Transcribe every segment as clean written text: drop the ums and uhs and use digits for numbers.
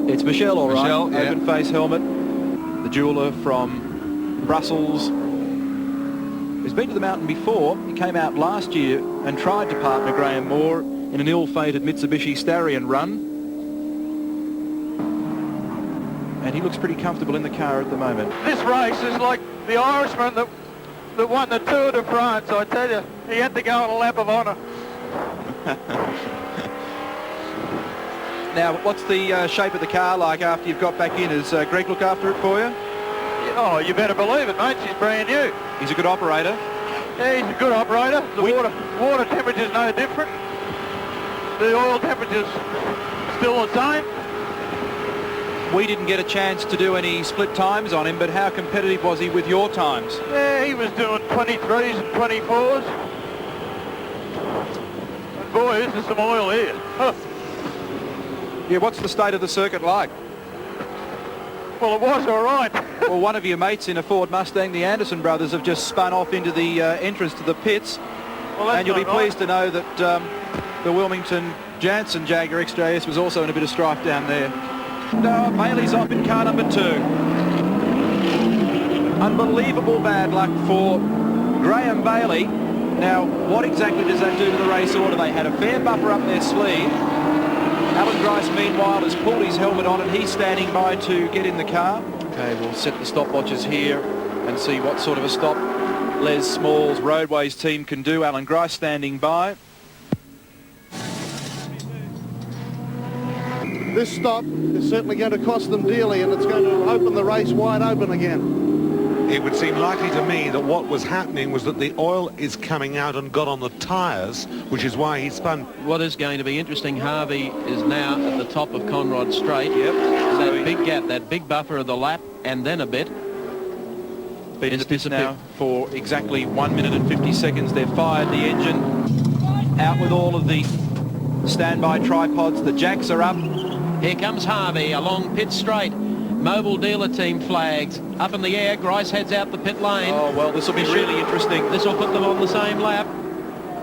It's Michelle, all right. Michelle, yeah. Open face helmet. The jeweller from Brussels. He's been to the mountain before. He came out last year and tried to partner Graham Moore in an ill-fated Mitsubishi Starion run. And he looks pretty comfortable in the car at the moment. This race is like the Irishman that won the Tour de France. I tell you, he had to go on a lap of honour. Now, what's the shape of the car like after you've got back in? Has Greg look after it for you? Oh, you better believe it, mate. She's brand new. He's a good operator. Yeah, he's a good operator. The water temperature's no different. The oil temperature's still the same. We didn't get a chance to do any split times on him, but how competitive was he with your times? Yeah, he was doing 23s and 24s. And boy, is there some oil here. Huh. Yeah, what's the state of the circuit like? Well, it was all right. Well, one of your mates in a Ford Mustang, the Anderson brothers, have just spun off into the entrance to the pits. Well, and you'll be pleased to know that the Wilmington Janssen Jaguar XJS was also in a bit of strife down there. No, Bailey's off in car number 2. Unbelievable bad luck for Graham Bailey. Now, what exactly does that do to the race order? They had a fair buffer up their sleeve. Alan Grice, meanwhile, has pulled his helmet on and he's standing by to get in the car. Okay, we'll set the stopwatches here and see what sort of a stop Les Small's Roadways team can do. Alan Grice standing by. This stop is certainly going to cost them dearly, and it's going to open the race wide open again. It would seem likely to me that what was happening was that the oil is coming out and got on the tyres, which is why he spun. What is going to be interesting, Harvey is now at the top of Conrod Straight. Yep. That big gap, that big buffer of the lap, and then a bit. Been in the pits now for exactly 1 minute and 50 seconds. They've fired the engine. Out with all of the standby tripods. The jacks are up. Here comes Harvey along pit straight. Mobile dealer team flags up in the air. Grice heads out the pit lane. Oh, well, this will be really interesting. This will put them on the same lap.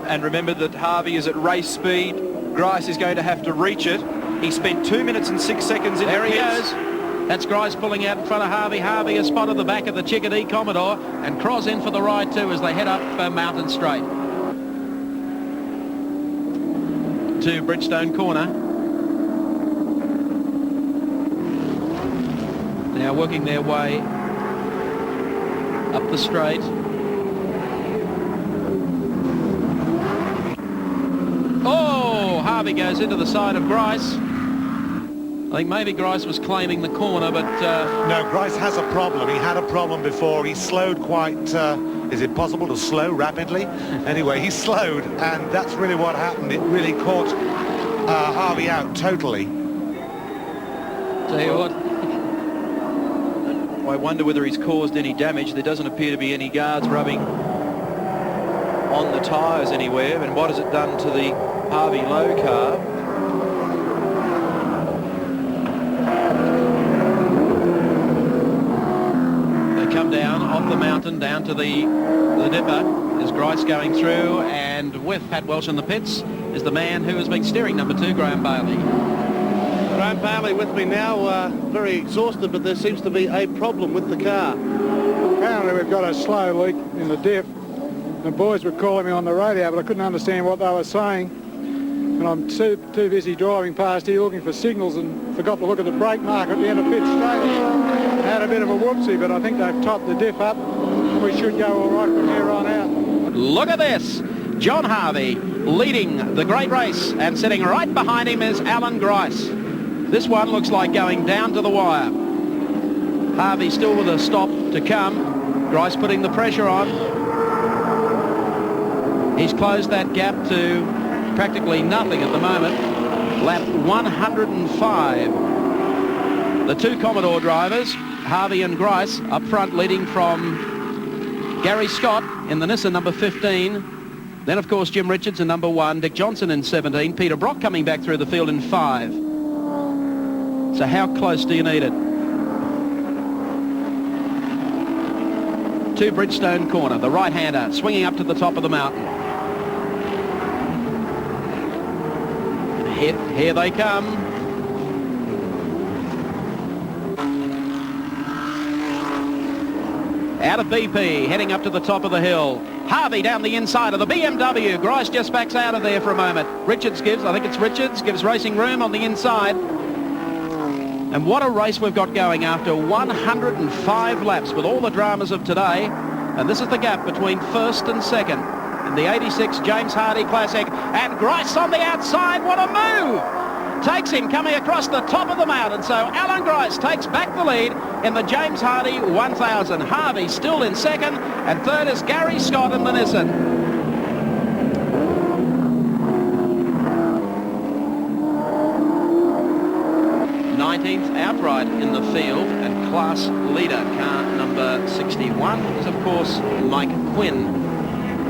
And remember that Harvey is at race speed. Grice is going to have to reach it. He spent 2 minutes and 6 seconds in There the he pits. goes. That's Grice pulling out in front of Harvey. Harvey has spotted the back of the Chickadee Commodore, and Cross in for the ride too as they head up Mountain Straight to Bridgestone Corner. Now working their way up the straight. Oh, Harvey goes into the side of Grice. I think maybe Grice was claiming the corner, but... No, Grice has a problem. He had a problem before. He slowed quite... is it possible to slow rapidly? Anyway, he slowed, and that's really what happened. It really caught Harvey out totally. Tell you what. I wonder whether he's caused any damage. There doesn't appear to be any guards rubbing on the tyres anywhere. And what has it done to the Harvey Lowe car? They come down off the mountain, down to the dipper. There's Grice going through, and with Pat Welsh in the pits is the man who has been steering number 2, Graham Bailey. Graham Bailey with me now, very exhausted, but there seems to be a problem with the car. Apparently we've got a slow leak in the diff. The boys were calling me on the radio, but I couldn't understand what they were saying. And I'm too busy driving past here looking for signals and forgot to look at the brake marker at the end of pit straight. Had a bit of a whoopsie, but I think they've topped the diff up. We should go all right from here on out. Look at this. John Harvey leading the great race, and sitting right behind him is Alan Grice. This one looks like going down to the wire. Harvey still with a stop to come. Grice putting the pressure on. He's closed that gap to practically nothing at the moment. Lap 105. The 2 Commodore drivers, Harvey and Grice, up front leading from Gary Scott in the Nissan number 15. Then, of course, Jim Richards in number 1, Dick Johnson in 17, Peter Brock coming back through the field in 5. So how close do you need it? To Bridgestone Corner, the right-hander swinging up to the top of the mountain. And here they come. Out of BP, heading up to the top of the hill. Hardie down the inside of the BMW. Grice just backs out of there for a moment. Richards gives, I think it's Richards, gives racing room on the inside. And what a race we've got going after 105 laps with all the dramas of today. And this is the gap between first and second in the 86 James Hardie Classic. And Grice on the outside, what a move! Takes him coming across the top of the mountain. So Alan Grice takes back the lead in the James Hardie 1000. Harvey still in second, and third is Gary Scott in the Nissan. 19th outright in the field, and class leader, car number 61, is of course Mike Quinn.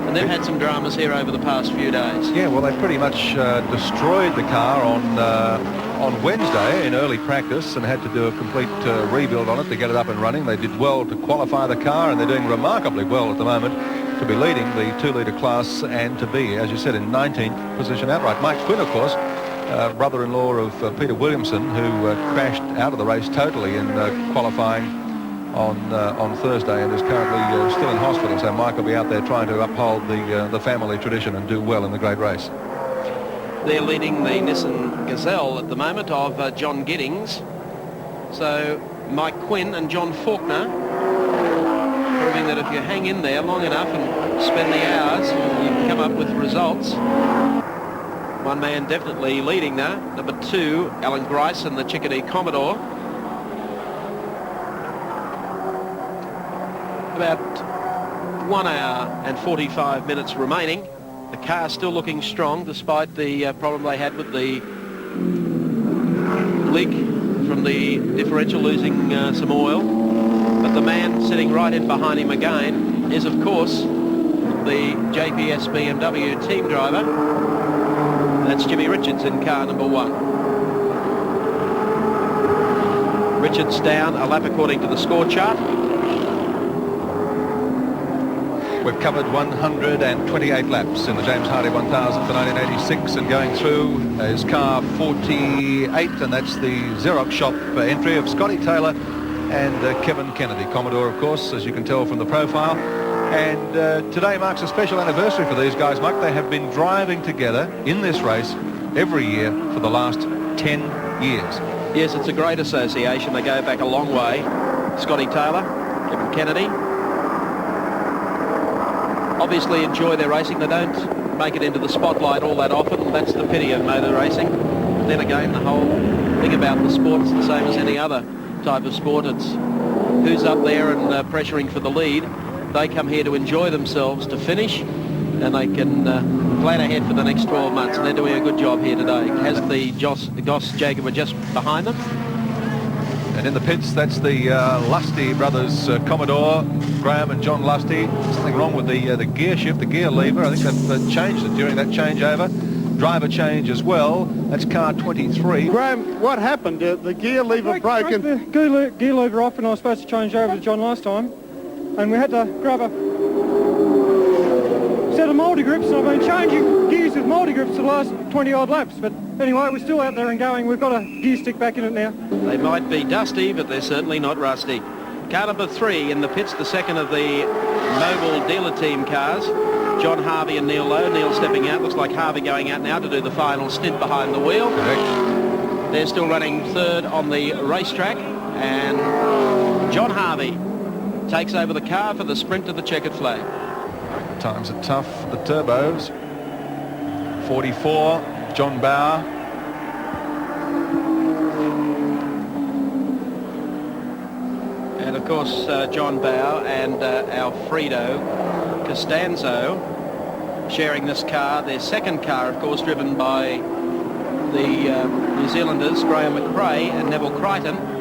And they've had some dramas here over the past few days. Yeah, well, they pretty much destroyed the car on Wednesday in early practice and had to do a complete rebuild on it to get it up and running. They did well to qualify the car, and they're doing remarkably well at the moment to be leading the 2-litre class and to be, as you said, in 19th position outright. Mike Quinn, of course, brother-in-law of Peter Williamson, who crashed out of the race totally in qualifying on Thursday and is currently still in hospital. So Mike will be out there trying to uphold the family tradition and do well in the great race. They're leading the Nissan Gazelle at the moment of John Giddings. So Mike Quinn and John Faulkner, proving that if you hang in there long enough and spend the hours, you can come up with results. One man definitely leading now, number 2, Alan Grice and the Chickadee Commodore. About 1 hour and 45 minutes remaining. The car still looking strong despite the problem they had with the leak from the differential losing some oil. But the man sitting right in behind him again is, of course, the JPS BMW team driver. That's Jimmy Richards in car number 1. Richards down a lap according to the score chart. We've covered 128 laps in the James Hardie 1000 for 1986, and going through is car 48, and that's the Xerox shop entry of Scotty Taylor and Kevin Kennedy. Commodore, of course, as you can tell from the profile. And today marks a special anniversary for these guys, Mike. They have been driving together in this race every year for the last 10 years. Yes, it's a great association. They go back a long way. Scotty Taylor, Kevin Kennedy. Obviously enjoy their racing. They don't make it into the spotlight all that often. That's the pity of motor racing. But then again, the whole thing about the sport is the same as any other type of sport. It's who's up there and pressuring for the lead. They come here to enjoy themselves, to finish, and they can plan ahead for the next 12 months. And they're doing a good job here today. Has the Goss Jaguar just behind them. And in the pits, that's the Lusty brothers, Commodore, Graham and John Lusty. Something wrong with the gear shift, the gear lever. I think they've changed it during that changeover. Driver change as well. That's car 23. Graham, what happened? The gear lever broke. I broke the gear lever off when I was supposed to change over to John last time. And we had to grab a set of multi-grips, and I've been changing gears with multi-grips for the last 20-odd laps. But anyway, we're still out there and going. We've got a gear stick back in it now. They might be dusty, but they're certainly not rusty. Car number 3 in the pits, the second of the mobile dealer team cars. John Harvey and Neil Lowe. Neil stepping out. Looks like Harvey going out now to do the final stint behind the wheel. Correct. They're still running third on the racetrack. And John Harvey takes over the car for the sprint to the checkered flag. Times are tough for the turbos. 44, John Bauer. And of course, John Bauer and Alfredo Costanzo sharing this car. Their second car, of course, driven by the New Zealanders, Graham McRae and Neville Crichton.